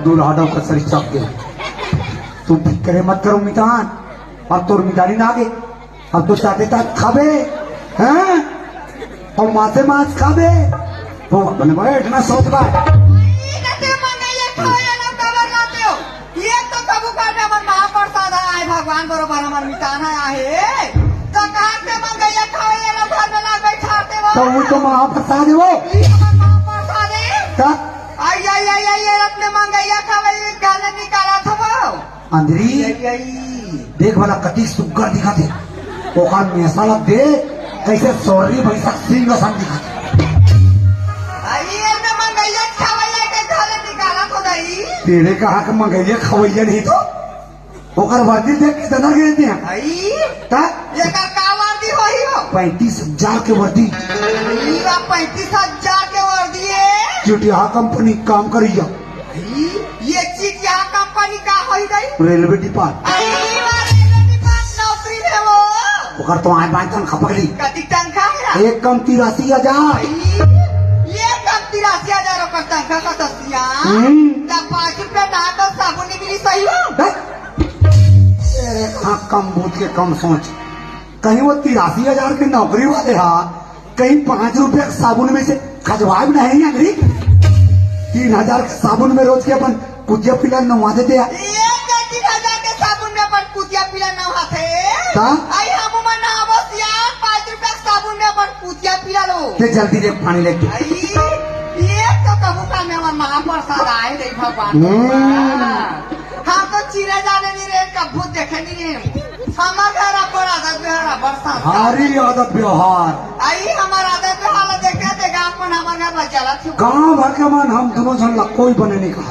दुराडों का सरी चाप गया। तुम फिक्रे मत करो मितान, अब तो मितानी ना आगे, अब तो चाहते था खाबे हैं और माथे मांस खाबे वो बने बड़े इतना सोच रहा है। भगवान बरोबर हमार मिताना आहे तो कहां से मंगैया खावे ना घर में ना बैठाते वो तो वो तो महाप्रसाद है वो महाप्रसाद है क्या आई आई आई आई रत्न मंगैया खावे गाने निकाला था वो अंदरी देख वाला कटी सुग्गर दिखाते ओखान में साला दे कैसे सॉरी भैसा सिंह संग दिखाते आई रत्न मंगैया खावे के गाने निकाला तो नहीं तेरे कहा कि मंगैया खवैया नहीं तो ओकर वर्दी देख कितना गिरते हैं आई का ये का वर्दी होई हो 35,000 के वर्दी 35,000 के वर्दी है चुटिया कंपनी काम करी जा ये चीज यहाँ कंपनी का होई गई रेलवे डिपार्टमेंट नौकरी में वो ओकर तो आए बाई तन खपकली कति तनख्वाह है एक कम 83,000 ये कम 83,000 का तनख्वाह का दसिया तब 5 रुपया ना तो साबुन मिली सही हो हाँ कम बूझ के कम सोच। कहीं वो 83,000 की नौकरी वाले हा कहीं 5 रुपए साबुन में से खजवाब नहीं अंग्री 3,000 के साबुन में रोज के अपन कुतिया पिला नवा देते हैं। ये 3,000 के साबुन में अपन कुतिया पिला नहाते ता? आई हम मन नहावस यार 5 रुपए के साबुन में अपन कुतिया पिला लो ते जल्दी दे पानी लेके। आई ये तो कबू का में हमार महाप्रसाद आए रे भगवान हम तो चिरे जाने नहीं रे कबू देखे नहीं रे हमार घर पर आदत बेहरा बरसात हारी आदत व्यवहार आई हमार आदत बेहरा देखे ते गांव पर हमार घर में चला थी गाँव भर के मन हम दोनों जन ला कोई बने नहीं कहा।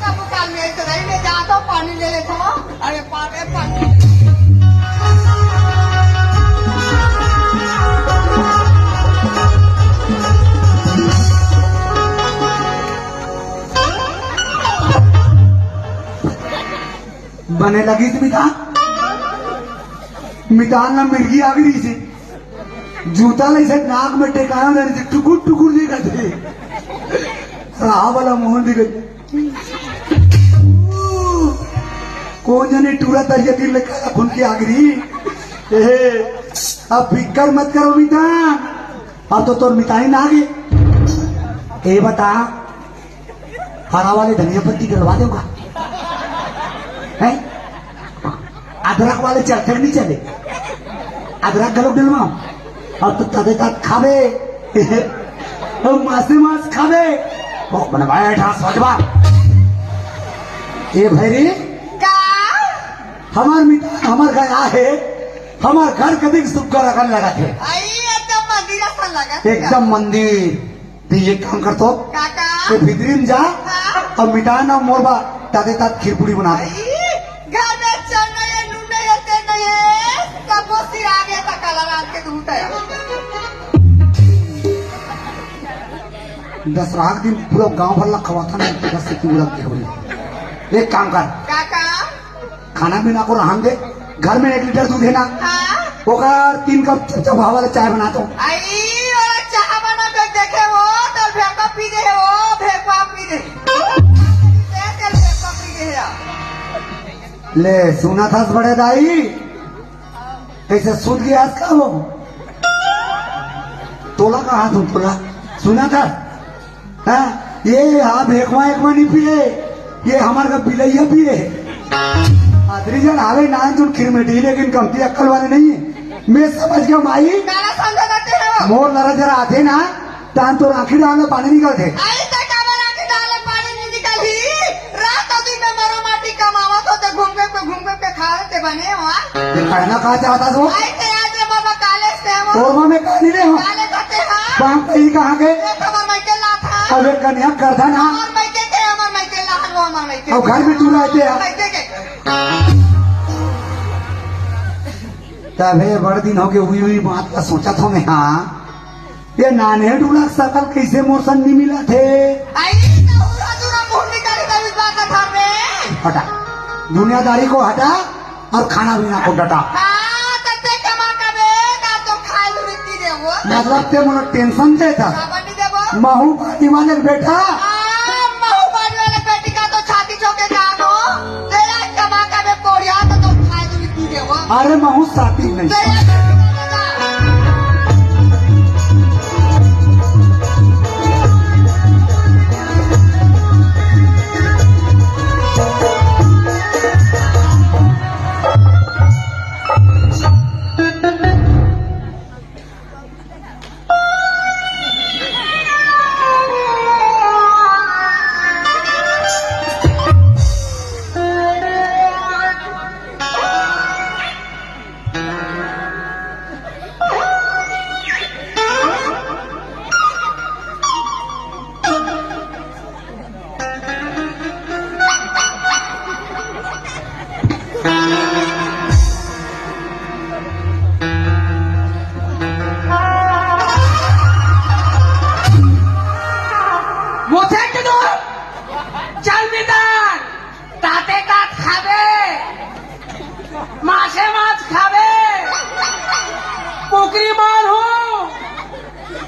कबू का में तो रही में जाता पानी ले लेता अरे पानी बने लगी थी मितान ना मिर्गी आ गई थी जूता ले से नाक में टेकाया ले रही थी टुकुर टुकुर दिखा थे राह वाला मोहन दिखा कौन जाने टूरा तरिया गिर लेकर खुल के आ गई। अब फिक्र मत करो मितान अब तो तोर मितानी ना आ गई। ए बता हरा वाले धनिया पत्ती डलवा देगा है अदरक वाले चलते नहीं चले अदरक गलो डलवाओ और तो तदे तक खावे और मासे मास खावे वो बनवाया था सजवा ये भैरी का हमार मिता हमार घर है हमार घर कभी सुख रखने लगा थे आई एकदम मंदिर सा लगा एकदम मंदिर तो ये काम कर तो काका भीतरी में जा हाँ? और मिटा ना मोरबा तादे तात खीरपुड़ी बना दे। घर में चल नहीं नून नहीं तेल नहीं है सब वो सिर आगे तक काला रात के दूध है 10 रात दिन पूरा गांव भर खवा था नहीं 10 से पूरा के एक काम कर काका खाना पीना को रहन दे घर में 1 लीटर दूध है ना हाँ ओकर 3 कप चबा वाला चाय बना दो। आई और चाह बना के देखे वो तो भेका पी दे वो भेका पी दे तेल भेका पी दे ले सुना था बड़े दाई कैसे सूद गया का वो तोला कहा तुम तोला सुना था हाँ? ये हाँ भेकवा एकवा नहीं पिए ये हमारे का बिलैया पिए आदरी जन आवे ना तुम खीर में डी लेकिन कमती अक्कल वाले नहीं है मैं समझ गया माई गाना समझा करते हो मोर लड़ा जरा आते ना तान तो आखिर डाल में पानी निकलते आई तक काबर आके डाले पानी नहीं निकली रात और दिन में मरो माटी कमावत होते घूम के खाते बने वहाँ ये करना कहा चाहता तो आई ते आज रे बाबा काले से वो तोरमा में कहा नहीं रहे हो काले करते हाँ पाम कहीं कहाँ गए हमार माइके ला था अब एक कन्या करता ना हमार माइके के हमार माइके ला वो हमार माइके अब घर में तू रहते हैं माइके के तबे बड़ दिन हो गए हुई बात का सोचा था मैं हाँ ये नाने डूला सकल कैसे मोरसन नहीं मिला थे आई तो पूरा मुंह निकाली तब इस बात का था मैं हटा दुनियादारी को हटा और खाना पीना को डटा हाँ तते कमा का बे का तो खाए लुटी दे वो मतलब ते मुझे टेंशन देता काबर नहीं दे वो महू पानी वाले बेटा महूबानी वाले बेटी का तो छाती चौके जानो तेरा कमा का बे कोड़िया तो खाए लुटी दे वो अरे महू साथी नहीं तेरा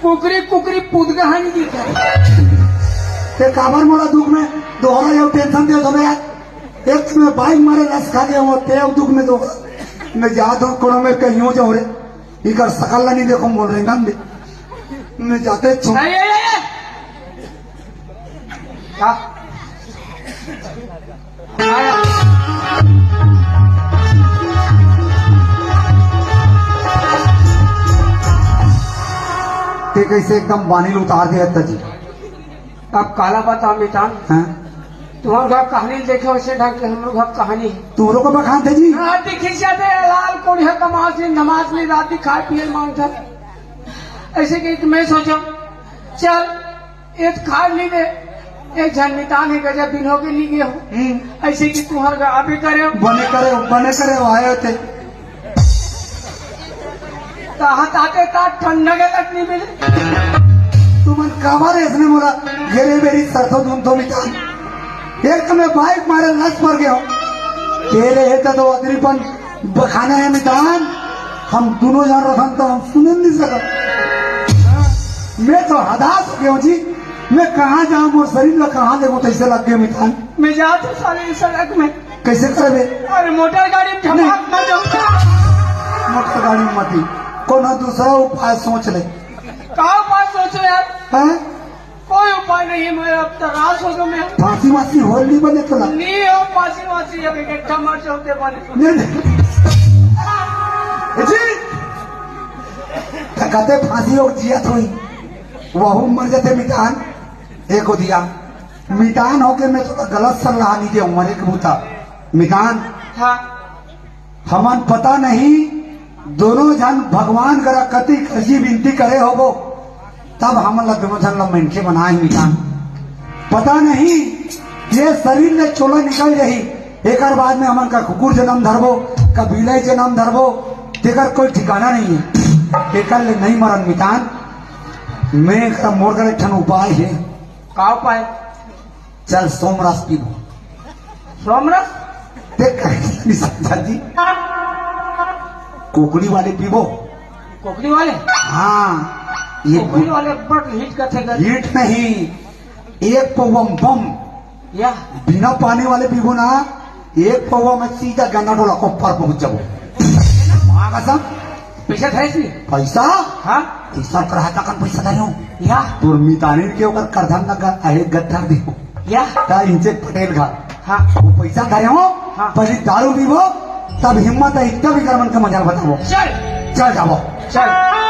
कुकरी कुकरी पुदगहानी दिखा ते काबर मोला दुख में दोहरा यो टेंशन दे दो यार एक में बाइक मारे रस खा गया वो तेव दुख में तो मैं जाता हूँ कोणों में कहीं हो जाऊँ रे इकर सकल नहीं देखो बोल रहे ना मैं जाते छू क्या आया ते कैसे एकदम बानी उतार दिया था जी अब काला बता मितान हाँ तुम्हारे घर कहानी देखे वैसे ढंग के हम लोग घर कहानी है तुम लोग को बखान थे जी रात खिंचाते लाल कोढ़िया कमाल से नमाज में रात खाए पिए मांगता ऐसे कि मैं सोचा चल एक खा ली दे एक जन मितान है गजब दिन हो के नहीं गए हो ऐसे कि तुम्हारे घर आप ही करे बने करे वो आए थे हाथ आते का ठंडा के तक नहीं मिले तुम काबार इसने बोला घेरे मेरी सरसों धुन तो मितान एक में बाइक मारे लस मर गया तेरे है तो अदरीपन बखाना है मितान हम दोनों जान रखा तो हम सुन नहीं सका मैं तो हदास हो गया हूँ जी मैं कहाँ जाऊँ और शरीर में कहाँ देखो तो ऐसे लग गया मितान मैं जाता सारे सड़क में कैसे करे अरे मोटर गाड़ी में झपक मर जाऊंगा मोटर गाड़ी में मती कोनो दूसरा उपाय सोच ले कहा बात सोचो यार हैं? कोई उपाय नहीं है मैं अब तराश हो गया मैं फांसी वासी होल नहीं बने तो लग नहीं हो पासी वासी अब एक मर चलते बने नहीं जी कहते फांसी हो जिया थोड़ी वहू मर जाते मितान एक हो दिया मितान होके मैं थोड़ा गलत सलाह नहीं दिया मरे के बूता मितान हाँ हमन पता नहीं दोनों जन भगवान करा कति खजी विनती करे होबो तब हम लोग दोनों जन लोग मेंढके बनाए मितान पता नहीं ये शरीर में चोला निकल रही एक बाद में हमन का कुकुर जन्म धरबो का बिलाई जन्म धरबो तेकर कोई ठिकाना नहीं है तेकर ले नहीं मरन मितान मैं का मोर कर ठन उपाय है का उपाय चल सोमरस पीबो सोमरस देख कर जी कोकड़ी वाले पीबो कोकड़ी वाले हाँ ये कोकड़ी वाले बड़ हिट करते कर हीट नहीं एक पौवम बम या बिना पानी वाले पीबो ना एक पौवा में सीधा गन्ना डोला को पर पहुंच जाबो वहां का सब पैसा था इसलिए पैसा हाँ पैसा करा था कन पैसा नहीं हो या तुर मितानी के ऊपर करधन लगा आहे गद्दार दियो या ता इनसे पटेल घा हाँ वो पैसा धरे हो हाँ। पहले दारू पीबो तब हिम्मत है इतना भी कर मन का मजा बताओ चल चल जाओ चल